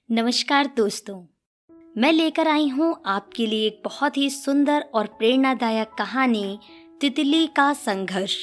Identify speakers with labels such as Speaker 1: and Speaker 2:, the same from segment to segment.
Speaker 1: नमस्कार दोस्तों, मैं लेकर आई हूँ आपके लिए एक बहुत ही सुंदर और प्रेरणादायक कहानी, तितली का संघर्ष।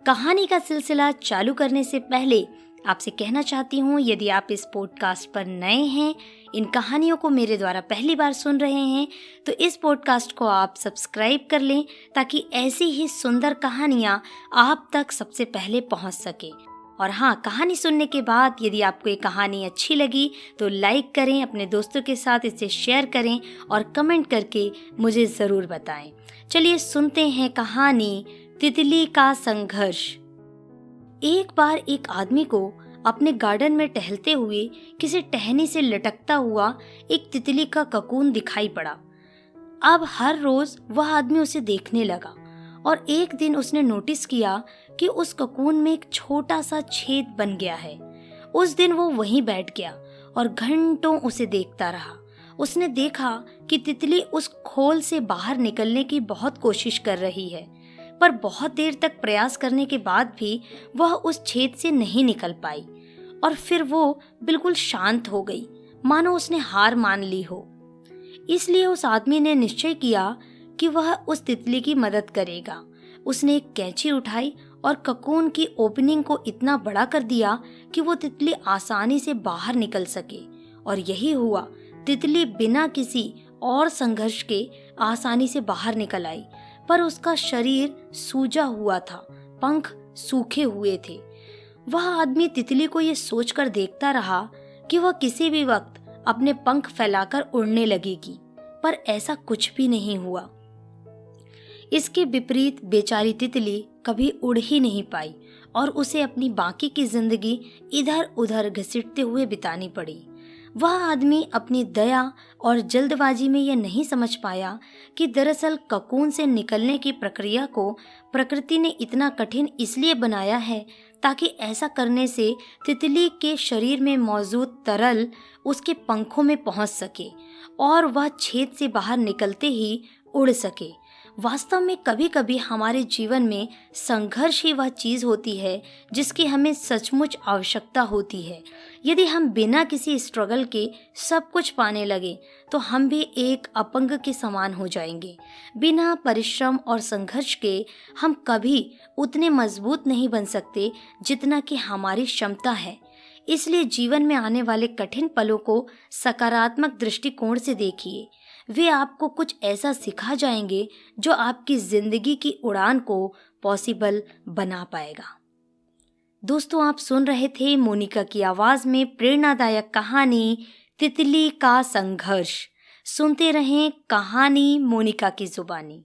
Speaker 1: कहानी का सिलसिला चालू करने से पहले आपसे कहना चाहती हूँ, यदि आप इस पॉडकास्ट पर नए हैं, इन कहानियों को मेरे द्वारा पहली बार सुन रहे हैं, तो इस पॉडकास्ट को आप सब्सक्राइब कर लें ताकि ऐसी ही सुंदर कहानियाँ आप तक सबसे पहले पहुँच सके। और हाँ, कहानी सुनने के बाद यदि आपको ये कहानी अच्छी लगी तो लाइक करें, अपने दोस्तों के साथ इसे शेयर करें और कमेंट करके मुझे ज़रूर बताएं। चलिए सुनते हैं कहानी, तितली का संघर्ष। एक बार एक आदमी को अपने गार्डन में टहलते हुए किसी टहनी से लटकता हुआ एक तितली का ककून दिखाई पड़ा। अब हर रोज वह आदमी उसे देखने लगा और एक दिन उसने नोटिस किया कि उस ककून में एक छोटा सा छेद बन गया है। उस दिन वो वहीं बैठ गया और घंटों उसे देखता रहा। उसने देखा कि तितली उस खोल से बाहर निकलने की बहुत कोशिश कर रही है, पर बहुत देर तक प्रयास करने के बाद भी वह उस छेद से नहीं निकल पाई और फिर वो बिल्कुल शांत हो गई, मानो उसने हार मान ली हो। इसलिए उस आदमी ने निश्चय किया कि वह उस तितली की मदद करेगा। उसने एक कैंची उठाई और ककून की ओपनिंग को इतना बड़ा कर दिया कि वो तितली आसानी से बाहर निकल सके। और यही हुआ, तितली बिना किसी और संघर्ष के आसानी से बाहर निकल आई, पर उसका शरीर सूजा हुआ था, पंख सूखे हुए थे। वह आदमी तितली को ये सोचकर देखता रहा कि वह किसी भी वक्त अपने पंख फैलाकर उड़ने लगेगी, पर ऐसा कुछ भी नहीं हुआ। इसके विपरीत बेचारी तितली कभी उड़ ही नहीं पाई और उसे अपनी बाकी की जिंदगी इधर उधर घसीटते हुए बितानी पड़ी। वह आदमी अपनी दया और जल्दबाजी में यह नहीं समझ पाया कि दरअसल ककून से निकलने की प्रक्रिया को प्रकृति ने इतना कठिन इसलिए बनाया है ताकि ऐसा करने से तितली के शरीर में मौजूद तरल उसके पंखों में पहुंच सके और वह छेद से बाहर निकलते ही उड़ सके। वास्तव में कभी कभी हमारे जीवन में संघर्ष ही वह चीज़ होती है जिसकी हमें सचमुच आवश्यकता होती है। यदि हम बिना किसी स्ट्रगल के सब कुछ पाने लगे तो हम भी एक अपंग के समान हो जाएंगे। बिना परिश्रम और संघर्ष के हम कभी उतने मजबूत नहीं बन सकते जितना कि हमारी क्षमता है। इसलिए जीवन में आने वाले कठिन पलों को सकारात्मक दृष्टिकोण से देखिए। वे आपको कुछ ऐसा सिखा जाएंगे जो आपकी जिंदगी की उड़ान को पॉसिबल बना पाएगा। दोस्तों, आप सुन रहे थे मोनिका की आवाज में प्रेरणादायक कहानी, तितली का संघर्ष। सुनते रहें कहानी मोनिका की जुबानी।